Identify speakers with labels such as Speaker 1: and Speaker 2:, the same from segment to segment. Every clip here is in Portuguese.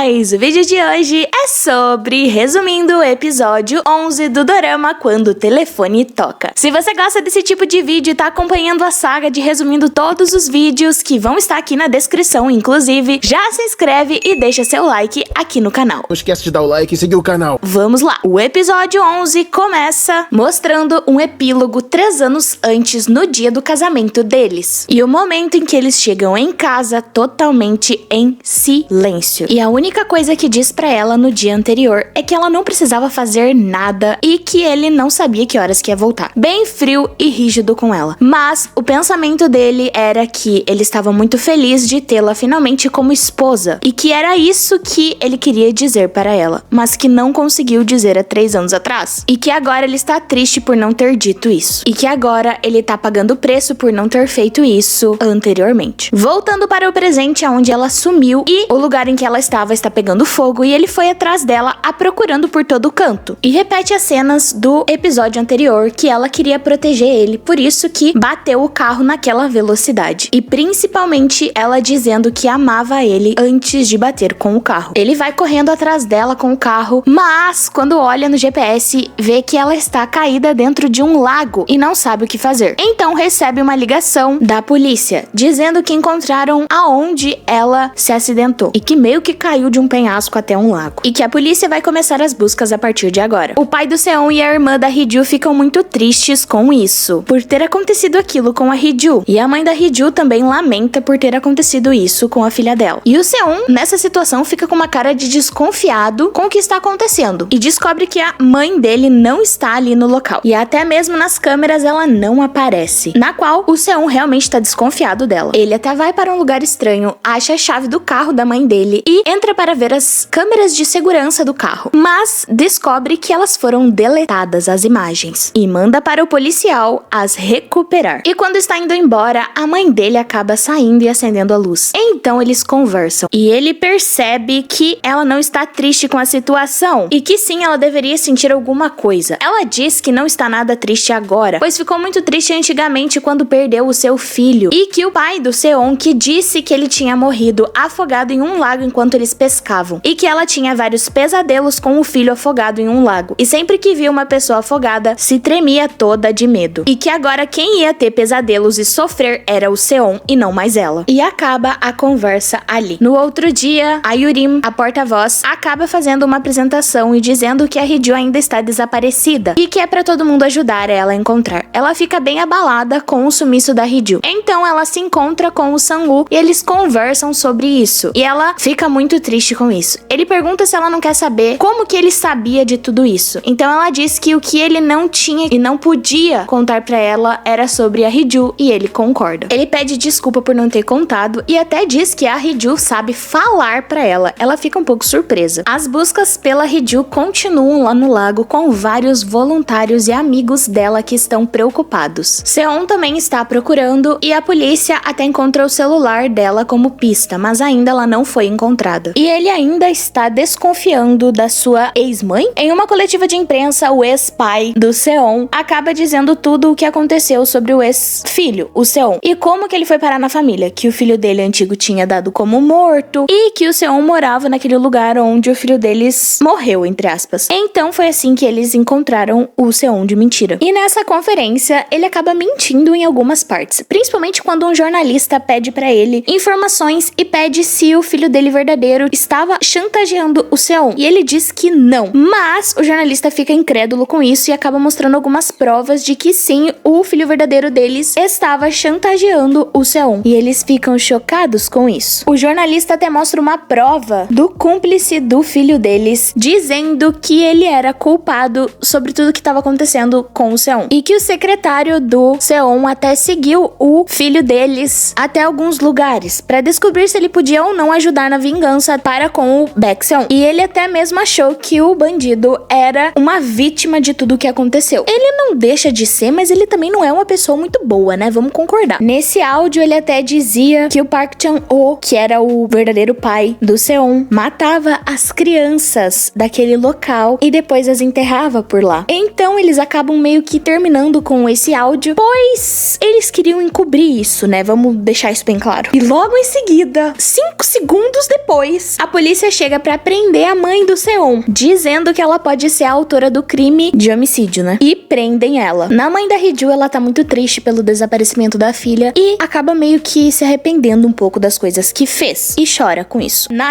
Speaker 1: demais! O vídeo de hoje é sobre, resumindo, o episódio 11 do dorama Quando o Telefone Toca. Se você gosta desse tipo de vídeo e tá acompanhando a saga de resumindo todos os vídeos que vão estar aqui na descrição, inclusive, já se inscreve e deixa seu like aqui no canal.
Speaker 2: Não esquece de dar o like e seguir o canal.
Speaker 1: Vamos lá! O episódio 11 começa mostrando um epílogo 3 anos antes, no dia do casamento deles. E o momento em que eles chegam em casa totalmente em silêncio. E a única coisa que diz pra ela no dia anterior é que ela não precisava fazer nada e que ele não sabia que horas que ia voltar. Bem frio e rígido com ela. Mas o pensamento dele era que ele estava muito feliz de tê-la finalmente como esposa e que era isso que ele queria dizer para ela, mas que não conseguiu dizer há 3 anos atrás. E que agora ele está triste por não ter dito isso. E que agora ele tá pagando o preço por não ter feito isso anteriormente. Voltando para o presente, onde ela sumiu e o lugar em que ela está pegando fogo e ele foi atrás dela a procurando por todo canto. E repete as cenas do episódio anterior que ela queria proteger ele, por isso que bateu o carro naquela velocidade. E principalmente ela dizendo que amava ele antes de bater com o carro. Ele vai correndo atrás dela com o carro, mas quando olha no GPS, vê que ela está caída dentro de um lago e não sabe o que fazer. Então recebe uma ligação da polícia, dizendo que encontraram aonde ela se acidentou e que meio que caiu de um penhasco até um lago. E que a polícia vai começar as buscas a partir de agora. O pai do Seon e a irmã da Hee-ju ficam muito tristes com isso, por ter acontecido aquilo com a Hee-ju. E a mãe da Hee-ju também lamenta por ter acontecido isso com a filha dela. E o Seon, nessa situação, fica com uma cara de desconfiado com o que está acontecendo. E descobre que a mãe dele não está ali no local. E até mesmo nas câmeras ela não aparece. Na qual o Seon realmente está desconfiado dela. Ele até vai para um lugar estranho, acha a chave do carro da mãe dele e entra para ver as câmeras de segurança do carro. Mas descobre que elas foram deletadas, as imagens. E manda para o policial as recuperar. E quando está indo embora, a mãe dele acaba saindo e acendendo a luz. Então eles conversam. E ele percebe que ela não está triste com a situação. E que sim, ela deveria sentir alguma coisa. Ela diz que não está nada triste agora, pois ficou muito triste antigamente quando perdeu o seu filho. E que o pai do Seon que disse que ele tinha morrido afogado em um lago enquanto eles pescavam. E que ela tinha vários pesadelos com o filho afogado em um lago. E sempre que via uma pessoa afogada, se tremia toda de medo. E que agora quem ia ter pesadelos e sofrer era o Seon e não mais ela. E acaba a conversa ali. No outro dia, a Yurim, a porta-voz, acaba fazendo uma apresentação e dizendo que a Hee-ju ainda está desaparecida e que é pra todo mundo ajudar ela a encontrar. Ela fica bem abalada com o sumiço da Hee-ju. Então ela se encontra com o Sang-woo e eles conversam sobre isso. E ela fica muito triste com isso. Ele pergunta se ela não quer saber como que ele sabia de tudo isso. Então ela diz que o que ele não tinha e não podia contar pra ela era sobre a Hee-ju e ele concorda. Ele pede desculpa por não ter contado e até diz que a Hee-ju sabe falar pra ela. Ela fica um pouco surpresa. As buscas pela Hee-ju continuam lá no lago com vários voluntários e amigos dela que estão preocupados. Seon também está procurando e a polícia até encontra o celular dela como pista, mas ainda ela não foi encontrada. E ele ainda está desconfiando da sua ex-mãe. Em uma coletiva de imprensa, o ex-pai do Seon acaba dizendo tudo o que aconteceu sobre o ex-filho, o Seon, e como que ele foi parar na família, que o filho dele antigo tinha dado como morto e que o Seon morava naquele lugar onde o filho deles morreu, entre aspas. Então foi assim que eles encontraram o Seon de mentira. E nessa conferência, ele acaba mentindo em algumas partes, principalmente quando um jornalista pede pra ele informações e pede se o filho dele verdadeiro estava chantageando o Seon. E ele diz que não. Mas o jornalista fica incrédulo com isso e acaba mostrando algumas provas de que sim, o filho verdadeiro deles estava chantageando o Seon. E eles ficam chocados com isso. O jornalista até mostra uma prova do cúmplice do filho deles, dizendo que ele era culpado sobre tudo que estava acontecendo com o Seon. E que o secretário do Seon até seguiu o filho deles até alguns lugares para descobrir se ele podia ou não ajudar na vingança para com o Baek-seon. E ele até mesmo achou que o bandido era uma vítima de tudo o que aconteceu. Ele não deixa de ser, mas ele também não é uma pessoa muito boa, né? Vamos concordar. Nesse áudio ele até dizia que o Park Chan-o, que era o verdadeiro pai do Seon, matava as crianças daquele local e depois as enterrava por lá. Então eles acabam meio que terminando com esse áudio, pois eles queriam encobrir isso, né? Vamos deixar isso bem claro. E logo em seguida, 5 segundos depois, A polícia chega pra prender a mãe do Seon, dizendo que ela pode ser a autora do crime de homicídio, né? E prendem ela. Na mãe da Hee-ju, ela tá muito triste pelo desaparecimento da filha e acaba meio que se arrependendo um pouco das coisas que fez. E chora com isso. Na,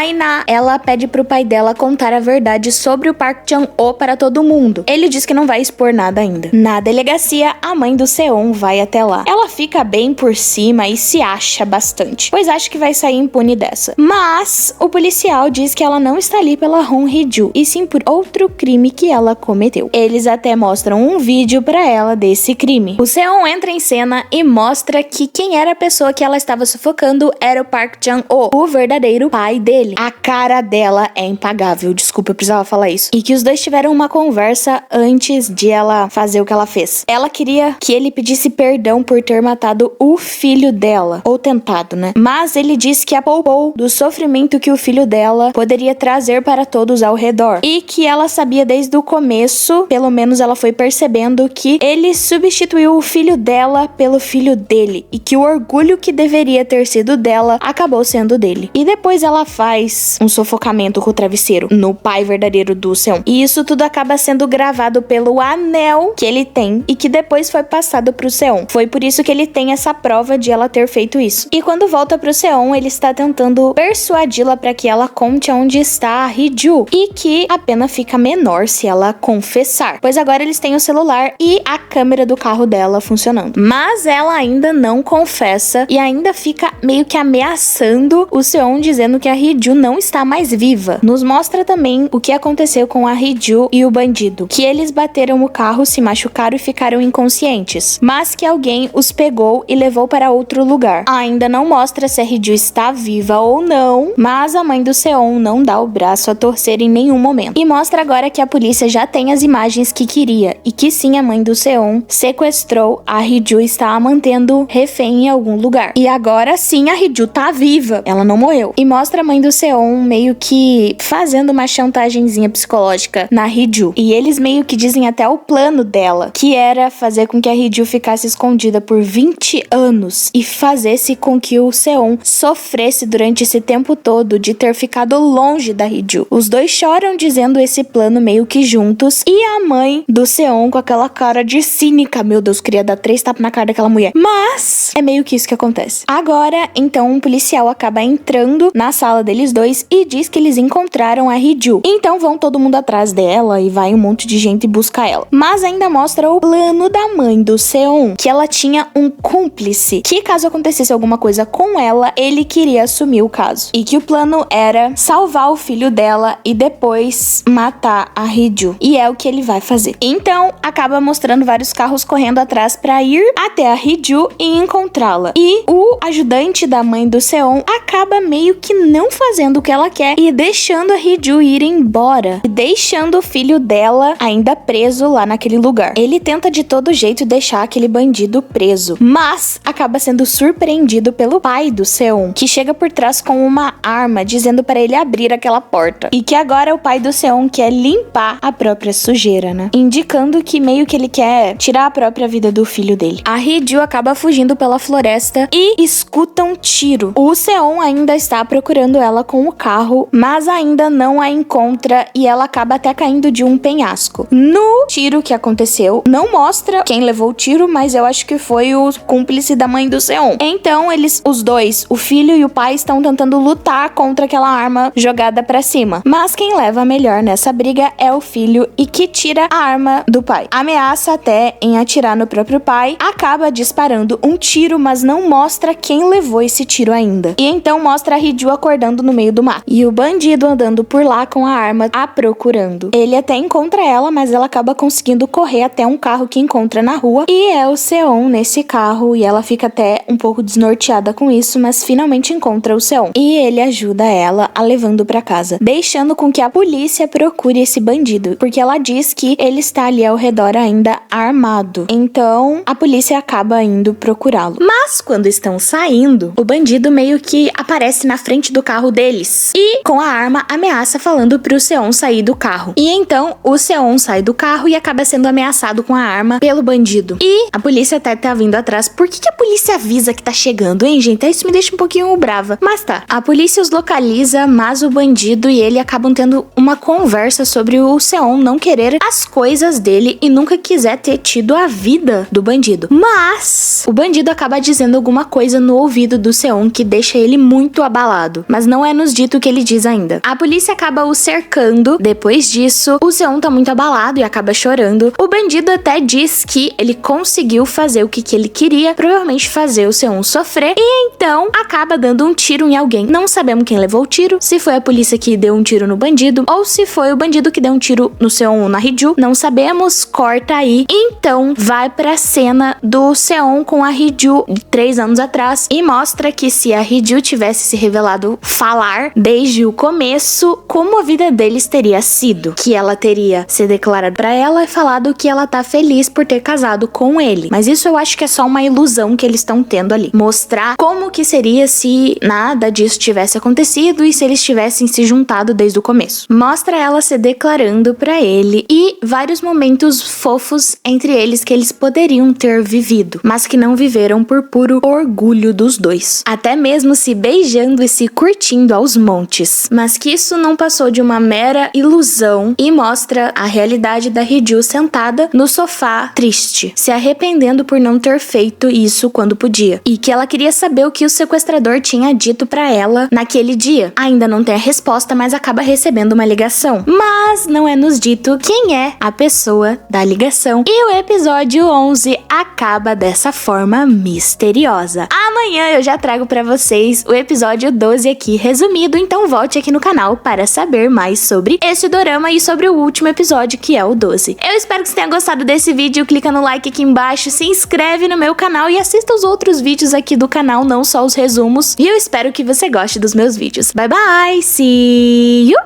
Speaker 1: ela pede pro pai dela contar a verdade sobre o Park Chan-o para todo mundo. Ele diz que não vai expor nada ainda. Na delegacia, a mãe do Seon vai até lá. Ela fica bem por cima e se acha bastante, pois acha que vai sair impune dessa. Mas o policial diz que ela não está ali pela Hong Hee-ju, e sim por outro crime que ela cometeu. Eles até mostram um vídeo pra ela desse crime. O Seon entra em cena e mostra que quem era a pessoa que ela estava sufocando era o Park Chan-o, o verdadeiro pai dele. A cara dela é impagável, desculpa, eu precisava falar isso. E que os dois tiveram uma conversa antes de ela fazer o que ela fez. Ela queria que ele pedisse perdão por ter matado o filho dela, ou tentado, né? Mas ele disse que a poupou do sofrimento que o filho dela poderia trazer para todos ao redor. E que ela sabia desde o começo, pelo menos ela foi percebendo, que ele substituiu o filho dela pelo filho dele. E que o orgulho que deveria ter sido dela acabou sendo dele. E depois ela faz um sufocamento com o travesseiro no pai verdadeiro do Seon. E isso tudo acaba sendo gravado pelo anel que ele tem e que depois foi passado pro Seon. Foi por isso que ele tem essa prova de ela ter feito isso. E quando volta pro Seon, ele está tentando persuadi-la para que ela conte onde está a Hee-ju e que a pena fica menor se ela confessar, pois agora eles têm o celular e a câmera do carro dela funcionando. Mas ela ainda não confessa e ainda fica meio que ameaçando o Seon, dizendo que a Hee-ju não está mais viva. Nos mostra também o que aconteceu com a Hee-ju e o bandido, que eles bateram o carro, se machucaram e ficaram inconscientes, mas que alguém os pegou e levou para outro lugar. Ainda não mostra se a Hee-ju está viva ou não, mas a mãe do Seon não dá o braço a torcer em nenhum momento. E mostra agora que a polícia já tem as imagens que queria e que sim, a mãe do Seon sequestrou a Hee-ju e está a mantendo refém em algum lugar. E agora sim a Hee-ju tá viva, ela não morreu. E mostra a mãe do Seon meio que fazendo uma chantagenzinha psicológica na Hee-ju. E eles meio que dizem até o plano dela, que era fazer com que a Hee-ju ficasse escondida por 20 anos e fazesse com que o Seon sofresse durante esse tempo todo de ter ficado longe da Hee-ju. Os dois choram dizendo esse plano meio que juntos e a mãe do Seon com aquela cara de cínica. Meu Deus, queria dar 3 tapas na cara daquela mulher. Mas é meio que isso que acontece. Agora, então, um policial acaba entrando na sala deles dois e diz que eles encontraram a Hee-ju. Então vão todo mundo atrás dela e vai um monte de gente buscar ela. Mas ainda mostra o plano da mãe do Seon, que ela tinha um cúmplice, que caso acontecesse alguma coisa com ela, ele queria assumir o caso. E que o plano era salvar o filho dela e depois matar a Hee-ju. E é o que ele vai fazer. Então, acaba mostrando vários carros correndo atrás pra ir até a Hee-ju e encontrá-la. E o ajudante da mãe do Seon acaba meio que não fazendo o que ela quer e deixando a Hee-ju ir embora. E deixando o filho dela ainda preso lá naquele lugar. Ele tenta de todo jeito deixar aquele bandido preso, mas acaba sendo surpreendido pelo pai do Seon, que chega por trás com uma arma, dizendo para ele abrir aquela porta. E que agora o pai do Seon quer limpar a própria sujeira, né? Indicando que meio que ele quer tirar a própria vida do filho dele. A Hee-ju acaba fugindo pela floresta e escuta um tiro. O Seon ainda está procurando ela com o carro, mas ainda não a encontra e ela acaba até caindo de um penhasco. No tiro que aconteceu, não mostra quem levou o tiro, mas eu acho que foi o cúmplice da mãe do Seon. Então eles, os dois, o filho e o pai, estão tentando lutar contra aquela arma jogada pra cima. Mas quem leva a melhor nessa briga é o filho e que tira a arma do pai. Ameaça até em atirar no próprio pai, acaba disparando um tiro, mas não mostra quem levou esse tiro ainda. E então mostra a Hee-ju acordando no meio do mato. E o bandido andando por lá com a arma a procurando. Ele até encontra ela, mas ela acaba conseguindo correr até um carro que encontra na rua. E é o Seon nesse carro e ela fica até um pouco desnorteada com isso, mas finalmente encontra o Seon. E ele ajuda ela a levando pra casa, deixando com que a polícia procure esse bandido, porque ela diz que ele está ali ao redor ainda armado. Então a polícia acaba indo procurá-lo. Mas quando estão saindo, o bandido meio que aparece na frente do carro deles e com a arma ameaça, falando pro Seon sair do carro. E então o Seon sai do carro e acaba sendo ameaçado com a arma pelo bandido. E a polícia até tá vindo atrás. Por que a polícia avisa que tá chegando, hein, gente? Isso me deixa um pouquinho brava. Mas tá, a polícia os localiza localiza mas o bandido e ele acabam tendo uma conversa sobre o Seon não querer as coisas dele e nunca quiser ter tido a vida do bandido. Mas o bandido acaba dizendo alguma coisa no ouvido do Seon que deixa ele muito abalado, mas não é nos dito o que ele diz ainda. A polícia acaba o cercando. Depois disso, o Seon tá muito abalado e acaba chorando. O bandido até diz que ele conseguiu fazer o que ele queria, provavelmente fazer o Seon sofrer, e então acaba dando um tiro em alguém. Não sabemos quem levou o tiro, se foi a polícia que deu um tiro no bandido ou se foi o bandido que deu um tiro no Seon ou na Hee-ju. Não sabemos, corta aí. Então vai pra cena do Seon com a Hee-ju de 3 anos atrás e mostra que se a Hee-ju tivesse se revelado falar desde o começo, como a vida deles teria sido. Que ela teria se declarado pra ela e falado que ela tá feliz por ter casado com ele. Mas isso eu acho que é só uma ilusão que eles estão tendo ali. Mostrar como que seria se nada disso tivesse acontecido e se eles tivessem se juntado desde o começo. Mostra ela se declarando pra ele e vários momentos fofos entre eles que eles poderiam ter vivido, mas que não viveram por puro orgulho dos dois. Até mesmo se beijando e se curtindo aos montes. Mas que isso não passou de uma mera ilusão e mostra a realidade da Hee-ju sentada no sofá, triste, se arrependendo por não ter feito isso quando podia. E que ela queria saber o que o sequestrador tinha dito pra ela naquele dia. Ainda não tem a resposta, mas acaba recebendo uma ligação. Mas não é nos dito quem é a pessoa da ligação. E o episódio 11 acaba dessa forma misteriosa. Amanhã eu já trago pra vocês o episódio 12 aqui resumido, então volte aqui no canal para saber mais sobre esse dorama e sobre o último episódio, que é o 12. Eu espero que você tenha gostado desse vídeo, clica no like aqui embaixo, se inscreve no meu canal e assista os outros vídeos aqui do canal, não só os resumos. E eu espero que você goste dos meus vídeos. Bye bye, see you!